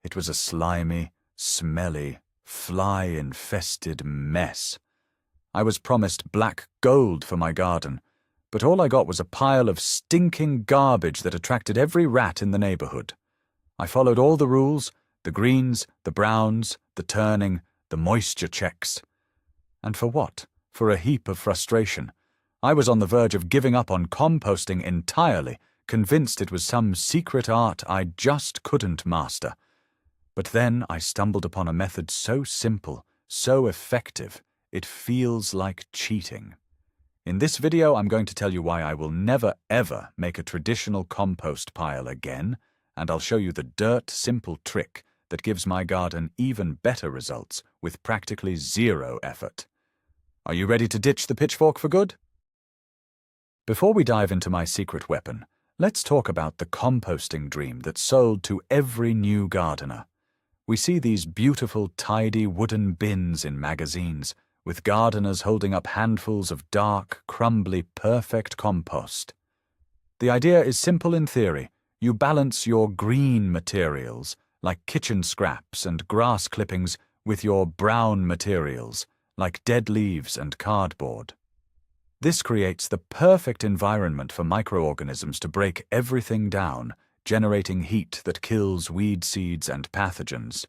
It was a slimy, smelly, fly-infested mess. I was promised black gold for my garden, but all I got was a pile of stinking garbage that attracted every rat in the neighborhood. I followed all the rules, the greens, the browns, the turning, the moisture checks. And for what? For a heap of frustration. I was on the verge of giving up on composting entirely, convinced it was some secret art I just couldn't master. But then I stumbled upon a method so simple, so effective, it feels like cheating. In this video, I'm going to tell you why I will never ever make a traditional compost pile again, and I'll show you the simple trick that gives my garden even better results with practically zero effort. Are you ready to ditch the pitchfork for good? Before we dive into my secret weapon, let's talk about the composting dream that's sold to every new gardener. We see these beautiful, tidy wooden bins in magazines, with gardeners holding up handfuls of dark, crumbly, perfect compost. The idea is simple in theory. You balance your green materials, like kitchen scraps and grass clippings, with your brown materials, like dead leaves and cardboard. This creates the perfect environment for microorganisms to break everything down, generating heat that kills weed seeds and pathogens.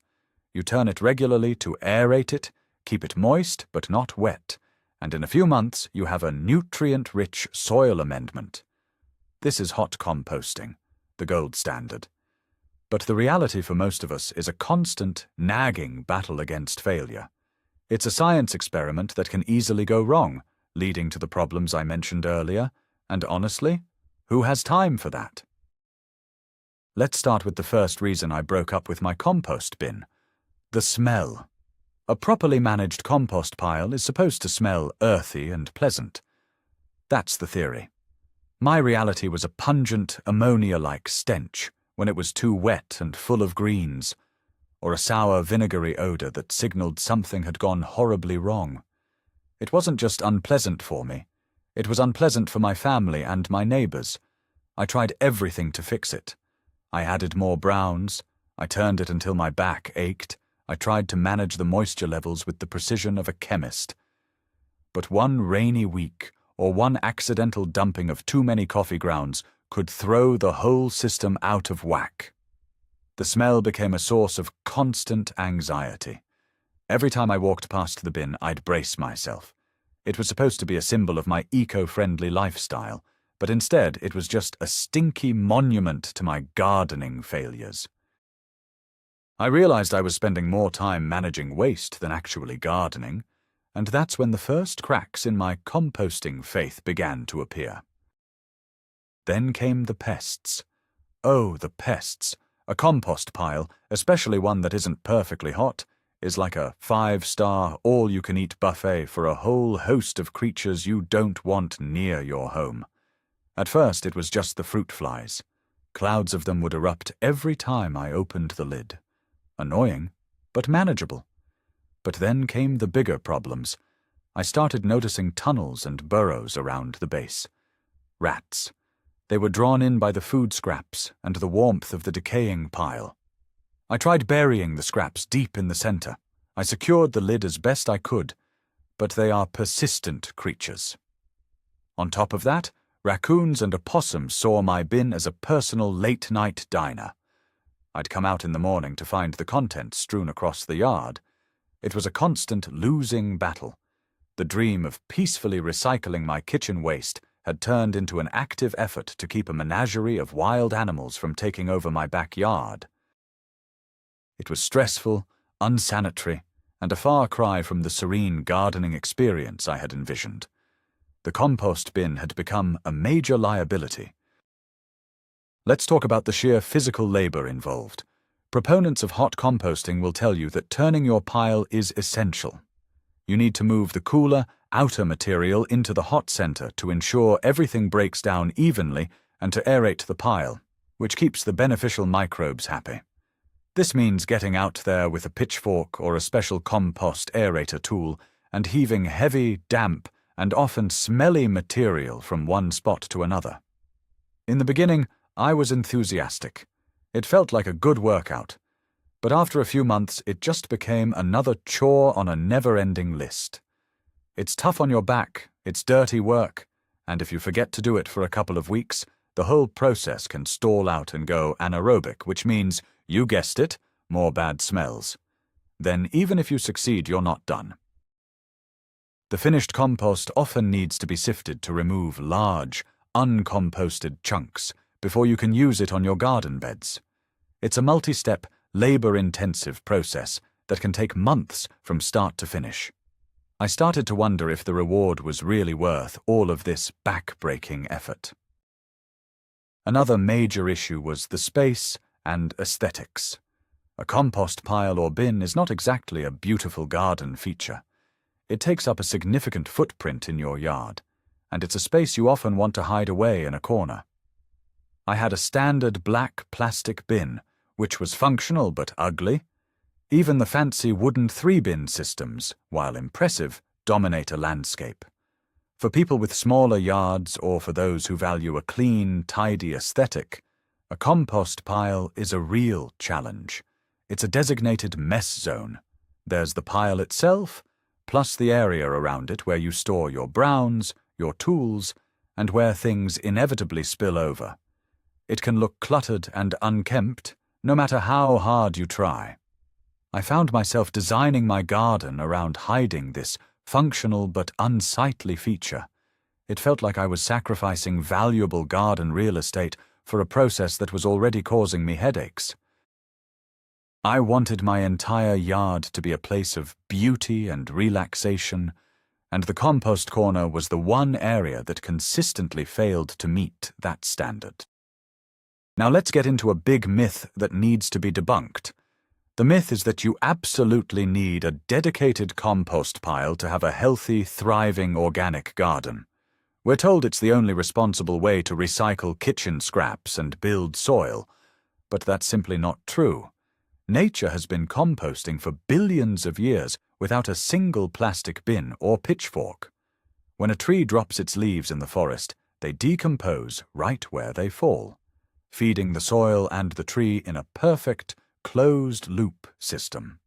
You turn it regularly to aerate it, keep it moist but not wet, and in a few months you have a nutrient-rich soil amendment. This is hot composting, the gold standard. But the reality for most of us is a constant, nagging battle against failure. It's a science experiment that can easily go wrong, leading to the problems I mentioned earlier, and honestly, who has time for that? Let's start with the first reason I broke up with my compost bin: the smell. A properly managed compost pile is supposed to smell earthy and pleasant. That's the theory. My reality was a pungent, ammonia-like stench when it was too wet and full of greens, or a sour, vinegary odor that signaled something had gone horribly wrong. It wasn't just unpleasant for me. It was unpleasant for my family and my neighbors. I tried everything to fix it. I added more browns. I turned it until my back ached. I tried to manage the moisture levels with the precision of a chemist. But one rainy week, or one accidental dumping of too many coffee grounds, could throw the whole system out of whack. The smell became a source of constant anxiety. Every time I walked past the bin, I'd brace myself. It was supposed to be a symbol of my eco-friendly lifestyle, but instead it was just a stinky monument to my gardening failures. I realized I was spending more time managing waste than actually gardening, and that's when the first cracks in my composting faith began to appear. Then came the pests. Oh, the pests. A compost pile, especially one that isn't perfectly hot, is like a 5-star, all-you-can-eat buffet for a whole host of creatures you don't want near your home. At first, it was just the fruit flies. Clouds of them would erupt every time I opened the lid. Annoying, but manageable. But then came the bigger problems. I started noticing tunnels and burrows around the base. Rats. They were drawn in by the food scraps and the warmth of the decaying pile. I tried burying the scraps deep in the center. I secured the lid as best I could, but they are persistent creatures. On top of that, raccoons and opossums saw my bin as a personal late-night diner. I'd come out in the morning to find the contents strewn across the yard. It was a constant losing battle. The dream of peacefully recycling my kitchen waste had turned into an active effort to keep a menagerie of wild animals from taking over my backyard. It was stressful, unsanitary, and a far cry from the serene gardening experience I had envisioned. The compost bin had become a major liability. Let's talk about the sheer physical labor involved. Proponents of hot composting will tell you that turning your pile is essential. You need to move the cooler, outer material into the hot center to ensure everything breaks down evenly and to aerate the pile, which keeps the beneficial microbes happy. This means getting out there with a pitchfork or a special compost aerator tool and heaving heavy, damp, and often smelly material from one spot to another. In the beginning, I was enthusiastic. It felt like a good workout. But after a few months, it just became another chore on a never-ending list. It's tough on your back, it's dirty work, and if you forget to do it for a couple of weeks, the whole process can stall out and go anaerobic, which means, you guessed it, more bad smells. Then even if you succeed, you're not done. The finished compost often needs to be sifted to remove large, uncomposted chunks before you can use it on your garden beds. It's a multi-step, labor-intensive process that can take months from start to finish. I started to wonder if the reward was really worth all of this back-breaking effort. Another major issue was the space and aesthetics. A compost pile or bin is not exactly a beautiful garden feature. It takes up a significant footprint in your yard, and it's a space you often want to hide away in a corner. I had a standard black plastic bin, which was functional but ugly. Even the fancy wooden 3-bin systems, while impressive, dominate a landscape. For people with smaller yards or for those who value a clean, tidy aesthetic, a compost pile is a real challenge. It's a designated mess zone. There's the pile itself, plus the area around it where you store your browns, your tools, and where things inevitably spill over. It can look cluttered and unkempt, no matter how hard you try. I found myself designing my garden around hiding this functional but unsightly feature. It felt like I was sacrificing valuable garden real estate for a process that was already causing me headaches. I wanted my entire yard to be a place of beauty and relaxation, and the compost corner was the one area that consistently failed to meet that standard. Now let's get into a big myth that needs to be debunked. The myth is that you absolutely need a dedicated compost pile to have a healthy, thriving organic garden. We're told it's the only responsible way to recycle kitchen scraps and build soil, but that's simply not true. Nature has been composting for billions of years without a single plastic bin or pitchfork. When a tree drops its leaves in the forest, they decompose right where they fall, feeding the soil and the tree in a perfect, closed-loop system.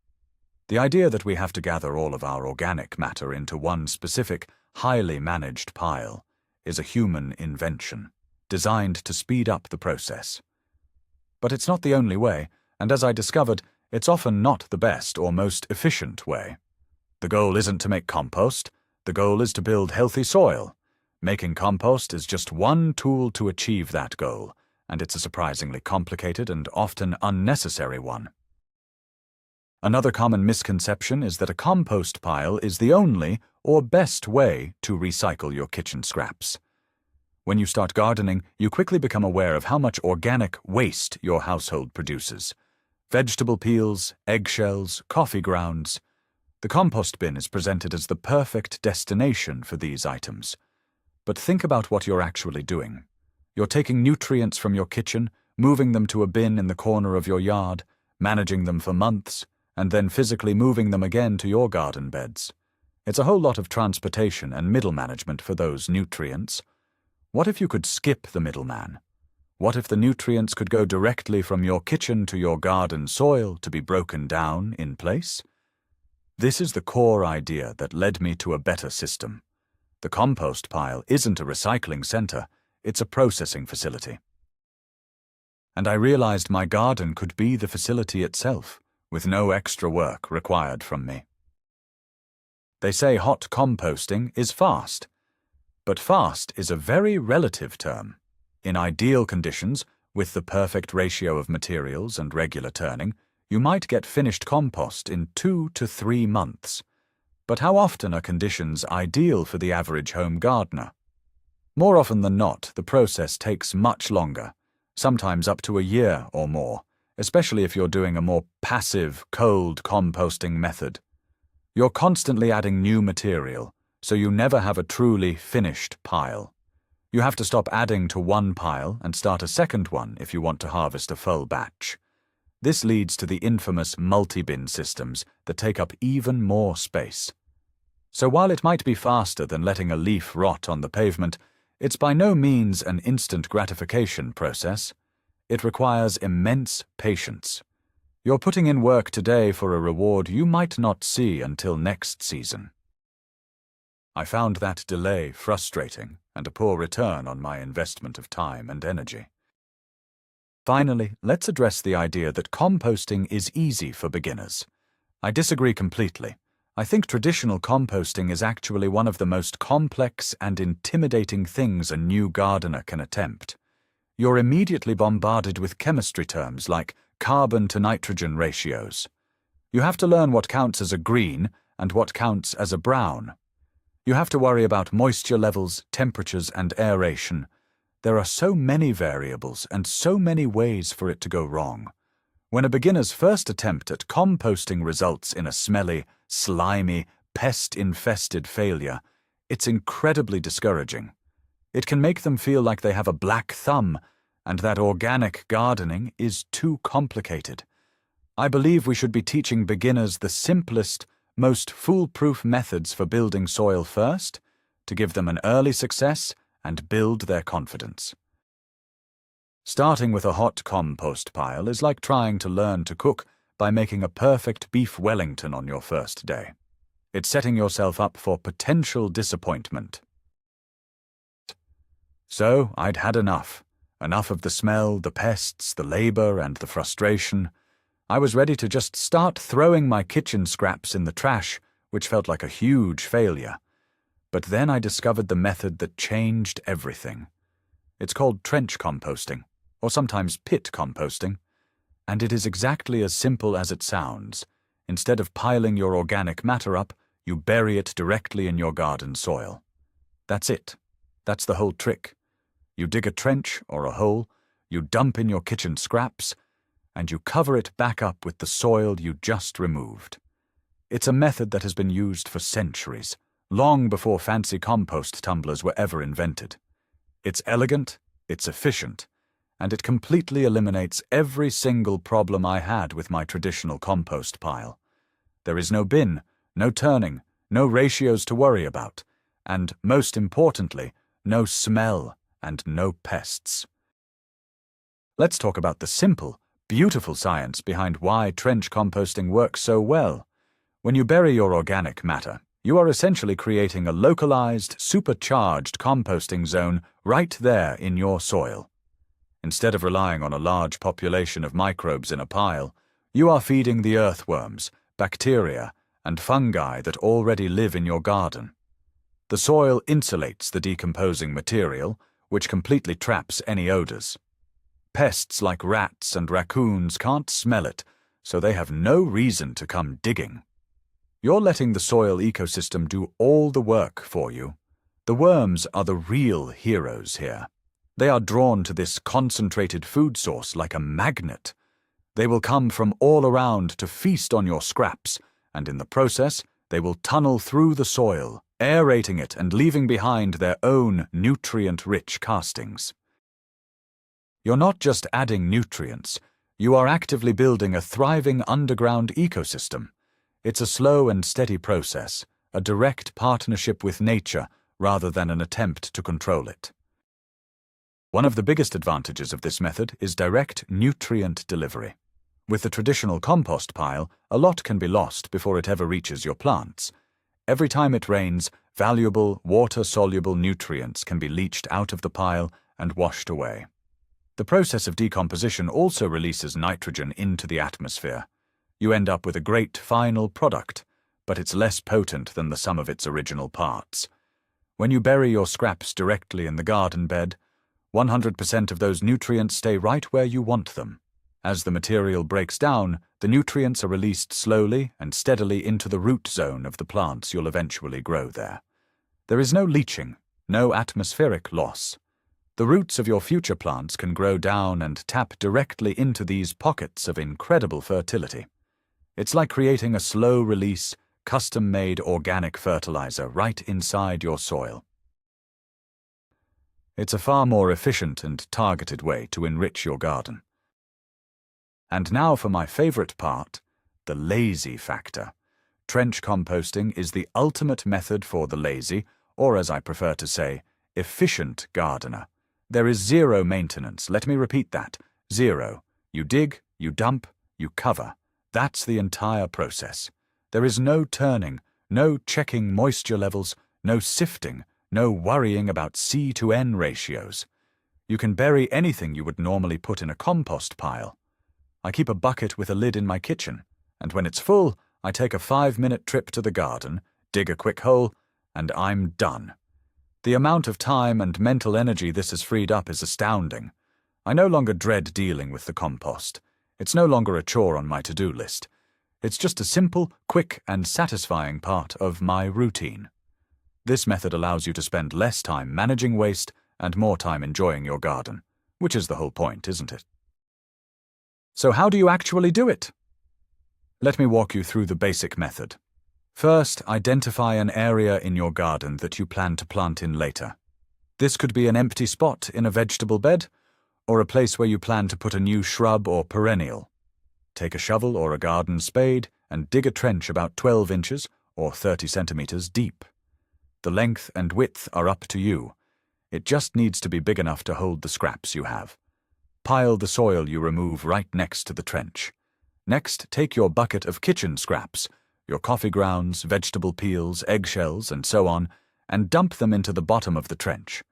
The idea that we have to gather all of our organic matter into one specific, highly managed pile is a human invention, designed to speed up the process. But it's not the only way, and as I discovered, it's often not the best or most efficient way. The goal isn't to make compost, the goal is to build healthy soil. Making compost is just one tool to achieve that goal, and it's a surprisingly complicated and often unnecessary one. Another common misconception is that a compost pile is the only or best way to recycle your kitchen scraps. When you start gardening, you quickly become aware of how much organic waste your household produces. Vegetable peels, eggshells, coffee grounds. The compost bin is presented as the perfect destination for these items. But think about what you're actually doing. You're taking nutrients from your kitchen, moving them to a bin in the corner of your yard, managing them for months, and then physically moving them again to your garden beds. It's a whole lot of transportation and middle management for those nutrients. What if you could skip the middleman? What if the nutrients could go directly from your kitchen to your garden soil to be broken down in place? This is the core idea that led me to a better system. The compost pile isn't a recycling center, it's a processing facility. And I realized my garden could be the facility itself, with no extra work required from me. They say hot composting is fast, but fast is a very relative term. In ideal conditions, with the perfect ratio of materials and regular turning, you might get finished compost in 2 to 3 months. But how often are conditions ideal for the average home gardener? More often than not, the process takes much longer, sometimes up to a year or more, especially if you're doing a more passive, cold composting method. You're constantly adding new material, so you never have a truly finished pile. You have to stop adding to one pile and start a second one if you want to harvest a full batch. This leads to the infamous multi-bin systems that take up even more space. So while it might be faster than letting a leaf rot on the pavement, it's by no means an instant gratification process. It requires immense patience. You're putting in work today for a reward you might not see until next season. I found that delay frustrating and a poor return on my investment of time and energy. Finally, let's address the idea that composting is easy for beginners. I disagree completely. I think traditional composting is actually one of the most complex and intimidating things a new gardener can attempt. You're immediately bombarded with chemistry terms like carbon to nitrogen ratios. You have to learn what counts as a green and what counts as a brown. You have to worry about moisture levels, temperatures, and aeration. There are so many variables and so many ways for it to go wrong. When a beginner's first attempt at composting results in a smelly, slimy, pest-infested failure, it's incredibly discouraging. It can make them feel like they have a black thumb and that organic gardening is too complicated. I believe we should be teaching beginners the simplest, most foolproof methods for building soil first, to give them an early success and build their confidence. Starting with a hot compost pile is like trying to learn to cook by making a perfect beef Wellington on your first day. It's setting yourself up for potential disappointment. So I'd had enough. Enough of the smell, the pests, the labor, and the frustration. I was ready to just start throwing my kitchen scraps in the trash, which felt like a huge failure. But then I discovered the method that changed everything. It's called trench composting, or sometimes pit composting, and it is exactly as simple as it sounds. Instead of piling your organic matter up, you bury it directly in your garden soil. That's it. That's the whole trick. You dig a trench or a hole, you dump in your kitchen scraps, and you cover it back up with the soil you just removed. It's a method that has been used for centuries, long before fancy compost tumblers were ever invented. It's elegant, it's efficient, and it completely eliminates every single problem I had with my traditional compost pile. There is no bin, no turning, no ratios to worry about, and, most importantly, no smell and no pests. Let's talk about the simple, beautiful science behind why trench composting works so well. When you bury your organic matter, you are essentially creating a localized, supercharged composting zone right there in your soil. Instead of relying on a large population of microbes in a pile, you are feeding the earthworms, bacteria, and fungi that already live in your garden. The soil insulates the decomposing material, which completely traps any odors. Pests like rats and raccoons can't smell it, so they have no reason to come digging. You're letting the soil ecosystem do all the work for you. The worms are the real heroes here. They are drawn to this concentrated food source like a magnet. They will come from all around to feast on your scraps, and in the process, they will tunnel through the soil, aerating it and leaving behind their own nutrient-rich castings. You're not just adding nutrients, you are actively building a thriving underground ecosystem. It's a slow and steady process, a direct partnership with nature rather than an attempt to control it. One of the biggest advantages of this method is direct nutrient delivery. With the traditional compost pile, a lot can be lost before it ever reaches your plants. Every time it rains, valuable, water-soluble nutrients can be leached out of the pile and washed away. The process of decomposition also releases nitrogen into the atmosphere. You end up with a great final product, but it's less potent than the sum of its original parts. When you bury your scraps directly in the garden bed, 100% of those nutrients stay right where you want them. As the material breaks down, the nutrients are released slowly and steadily into the root zone of the plants you'll eventually grow there. There is no leaching, no atmospheric loss. The roots of your future plants can grow down and tap directly into these pockets of incredible fertility. It's like creating a slow-release, custom-made organic fertilizer right inside your soil. It's a far more efficient and targeted way to enrich your garden. And now for my favorite part, the lazy factor. Trench composting is the ultimate method for the lazy, or as I prefer to say, efficient gardener. There is zero maintenance. Let me repeat that. Zero. You dig, you dump, you cover. That's the entire process. There is no turning, no checking moisture levels, no sifting, no worrying about C to N ratios. You can bury anything you would normally put in a compost pile. I keep a bucket with a lid in my kitchen, and when it's full, I take a 5-minute trip to the garden, dig a quick hole, and I'm done. The amount of time and mental energy this has freed up is astounding. I no longer dread dealing with the compost. It's no longer a chore on my to-do list. It's just a simple, quick, and satisfying part of my routine. This method allows you to spend less time managing waste and more time enjoying your garden, which is the whole point, isn't it? So how do you actually do it? Let me walk you through the basic method. First, identify an area in your garden that you plan to plant in later. This could be an empty spot in a vegetable bed, or a place where you plan to put a new shrub or perennial. Take a shovel or a garden spade and dig a trench about 12 inches or 30 centimeters deep. The length and width are up to you. It just needs to be big enough to hold the scraps you have. Pile the soil you remove right next to the trench. Next, take your bucket of kitchen scraps, your coffee grounds, vegetable peels, eggshells, and so on, and dump them into the bottom of the trench.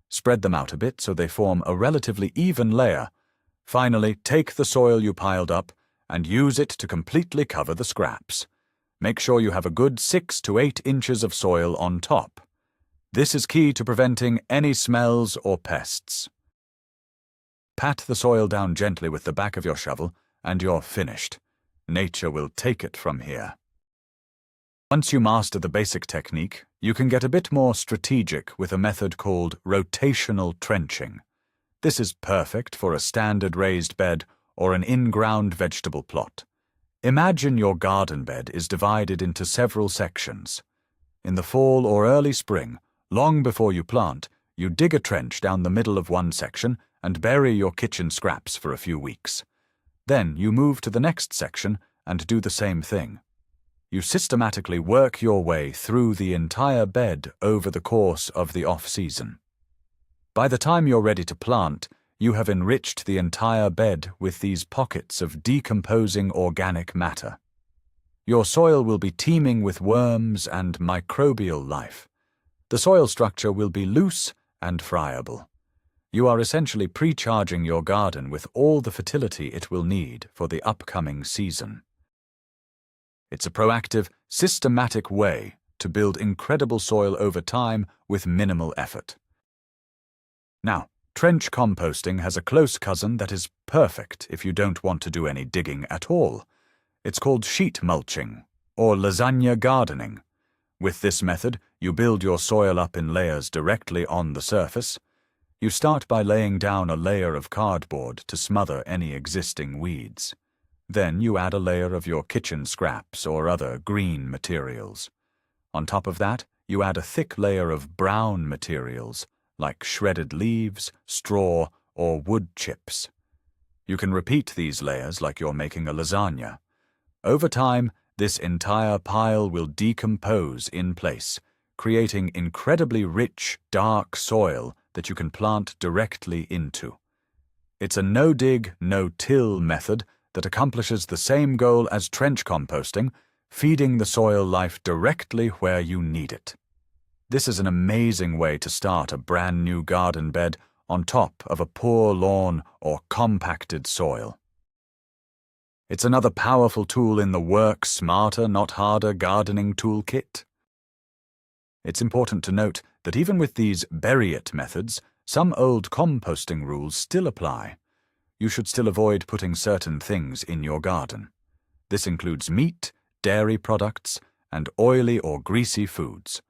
Spread them out a bit so they form a relatively even layer. Finally, take the soil you piled up and use it to completely cover the scraps. Make sure you have a good 6 to 8 inches of soil on top. This is key to preventing any smells or pests. Pat the soil down gently with the back of your shovel, and you're finished. Nature will take it from here. Once you master the basic technique, you can get a bit more strategic with a method called rotational trenching. This is perfect for a standard raised bed or an in-ground vegetable plot. Imagine your garden bed is divided into several sections. In the fall or early spring, long before you plant, you dig a trench down the middle of one section and bury your kitchen scraps for a few weeks. Then you move to the next section and do the same thing. You systematically work your way through the entire bed over the course of the off-season. By the time you're ready to plant, you have enriched the entire bed with these pockets of decomposing organic matter. Your soil will be teeming with worms and microbial life. The soil structure will be loose and friable. You are essentially pre-charging your garden with all the fertility it will need for the upcoming season. It's a proactive, systematic way to build incredible soil over time with minimal effort. Now, trench composting has a close cousin that is perfect if you don't want to do any digging at all. It's called sheet mulching, or lasagna gardening. With this method, you build your soil up in layers directly on the surface. You start by laying down a layer of cardboard to smother any existing weeds. Then you add a layer of your kitchen scraps or other green materials. On top of that, you add a thick layer of brown materials, like shredded leaves, straw, or wood chips. You can repeat these layers like you're making a lasagna. Over time, this entire pile will decompose in place, creating incredibly rich, dark soil that you can plant directly into. It's a no-dig, no-till method that accomplishes the same goal as trench composting, feeding the soil life directly where you need it. This is an amazing way to start a brand new garden bed on top of a poor lawn or compacted soil. It's another powerful tool in the work smarter, not harder gardening toolkit. It's important to note that even with these bury-it methods, some old composting rules still apply. You should still avoid putting certain things in your garden. This includes meat, dairy products, and oily or greasy foods.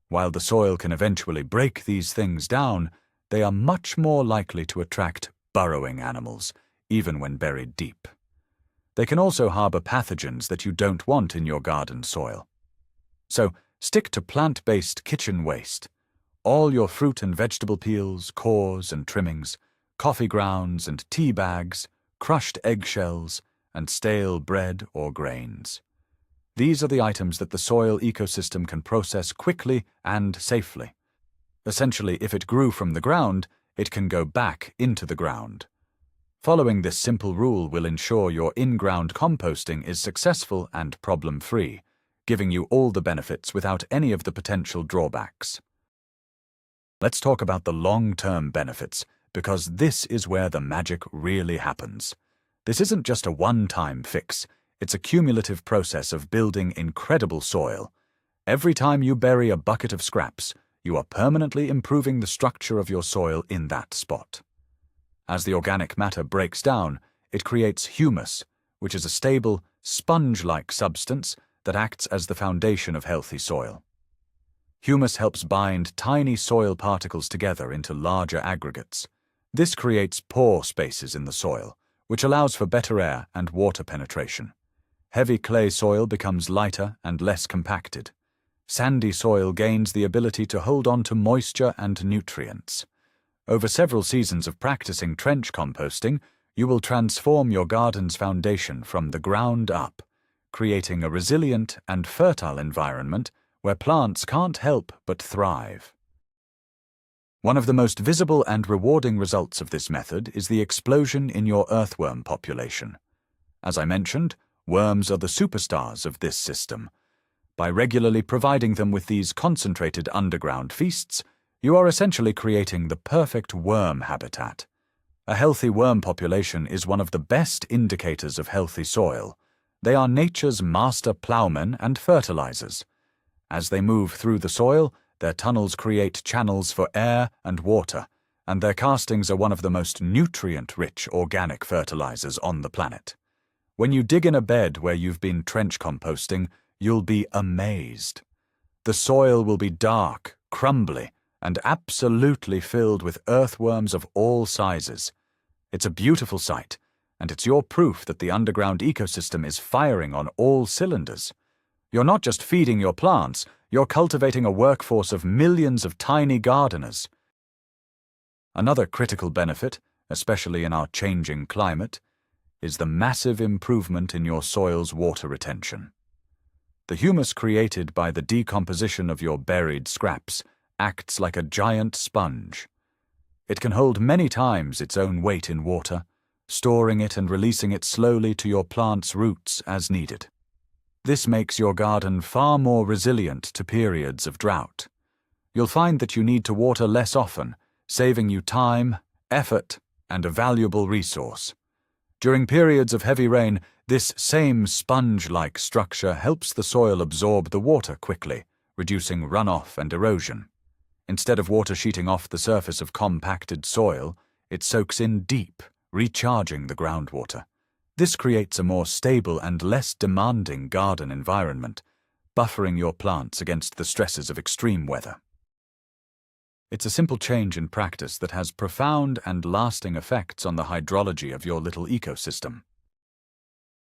While the soil can eventually break these things down, they are much more likely to attract burrowing animals, even when buried deep. They can also harbor pathogens that you don't want in your garden soil. So, stick to plant-based kitchen waste. All your fruit and vegetable peels, cores and trimmings, coffee grounds and tea bags, crushed eggshells, and stale bread or grains. These are the items that the soil ecosystem can process quickly and safely. Essentially, if it grew from the ground, it can go back into the ground. Following this simple rule will ensure your in-ground composting is successful and problem-free, giving you all the benefits without any of the potential drawbacks. Let's talk about the long-term benefits, because this is where the magic really happens. This isn't just a one-time fix, it's a cumulative process of building incredible soil. Every time you bury a bucket of scraps, you are permanently improving the structure of your soil in that spot. As the organic matter breaks down, it creates humus, which is a stable, sponge-like substance that acts as the foundation of healthy soil. Humus helps bind tiny soil particles together into larger aggregates. This creates pore spaces in the soil, which allows for better air and water penetration. Heavy clay soil becomes lighter and less compacted. Sandy soil gains the ability to hold on to moisture and nutrients. Over several seasons of practicing trench composting, you will transform your garden's foundation from the ground up, creating a resilient and fertile environment where plants can't help but thrive. One of the most visible and rewarding results of this method is the explosion in your earthworm population. As I mentioned, worms are the superstars of this system. By regularly providing them with these concentrated underground feasts, you are essentially creating the perfect worm habitat. A healthy worm population is one of the best indicators of healthy soil. They are nature's master plowmen and fertilizers. As they move through the soil, their tunnels create channels for air and water, and their castings are one of the most nutrient-rich organic fertilizers on the planet. When you dig in a bed where you've been trench composting, you'll be amazed. The soil will be dark, crumbly, and absolutely filled with earthworms of all sizes. It's a beautiful sight, and it's your proof that the underground ecosystem is firing on all cylinders. You're not just feeding your plants, you're cultivating a workforce of millions of tiny gardeners. Another critical benefit, especially in our changing climate, is the massive improvement in your soil's water retention. The humus created by the decomposition of your buried scraps acts like a giant sponge. It can hold many times its own weight in water, storing it and releasing it slowly to your plant's roots as needed. This makes your garden far more resilient to periods of drought. You'll find that you need to water less often, saving you time, effort, and a valuable resource. During periods of heavy rain, this same sponge-like structure helps the soil absorb the water quickly, reducing runoff and erosion. Instead of water sheeting off the surface of compacted soil, it soaks in deep, recharging the groundwater. This creates a more stable and less demanding garden environment, buffering your plants against the stresses of extreme weather. It's a simple change in practice that has profound and lasting effects on the hydrology of your little ecosystem.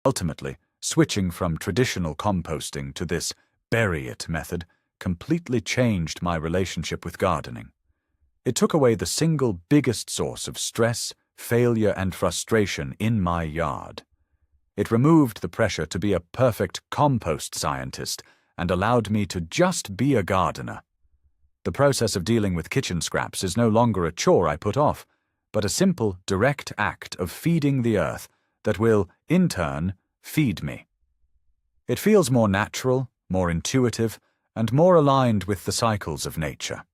Ultimately, switching from traditional composting to this bury-it method completely changed my relationship with gardening. It took away the single biggest source of stress, failure, and frustration in my yard. It removed the pressure to be a perfect compost scientist and allowed me to just be a gardener. The process of dealing with kitchen scraps is no longer a chore I put off, but a simple, direct act of feeding the earth that will, in turn, feed me. It feels more natural, more intuitive, and more aligned with the cycles of nature.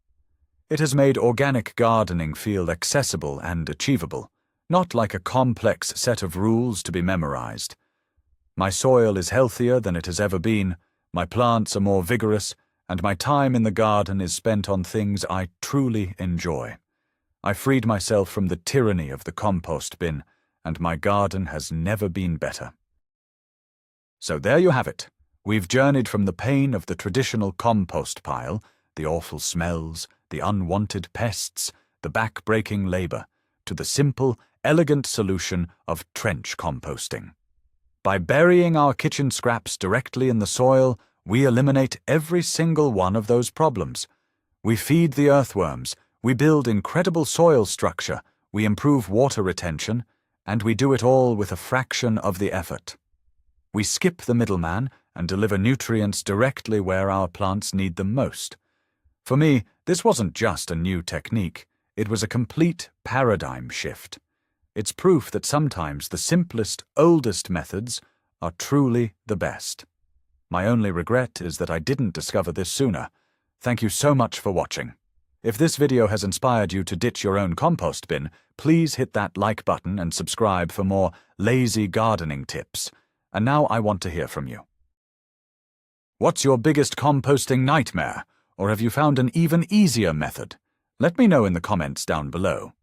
It has made organic gardening feel accessible and achievable, not like a complex set of rules to be memorized. My soil is healthier than it has ever been, my plants are more vigorous, and my time in the garden is spent on things I truly enjoy. I freed myself from the tyranny of the compost bin, and my garden has never been better. So there you have it. We've journeyed from the pain of the traditional compost pile, the awful smells, the unwanted pests, the back-breaking labor, to the simple, elegant solution of trench composting. By burying our kitchen scraps directly in the soil, we eliminate every single one of those problems. We feed the earthworms, we build incredible soil structure, we improve water retention, and we do it all with a fraction of the effort. We skip the middleman and deliver nutrients directly where our plants need them most. For me, this wasn't just a new technique, it was a complete paradigm shift. It's proof that sometimes the simplest, oldest methods are truly the best. My only regret is that I didn't discover this sooner. Thank you so much for watching. If this video has inspired you to ditch your own compost bin, please hit that like button and subscribe for more lazy gardening tips. And now I want to hear from you. What's your biggest composting nightmare? Or have you found an even easier method? Let me know in the comments down below.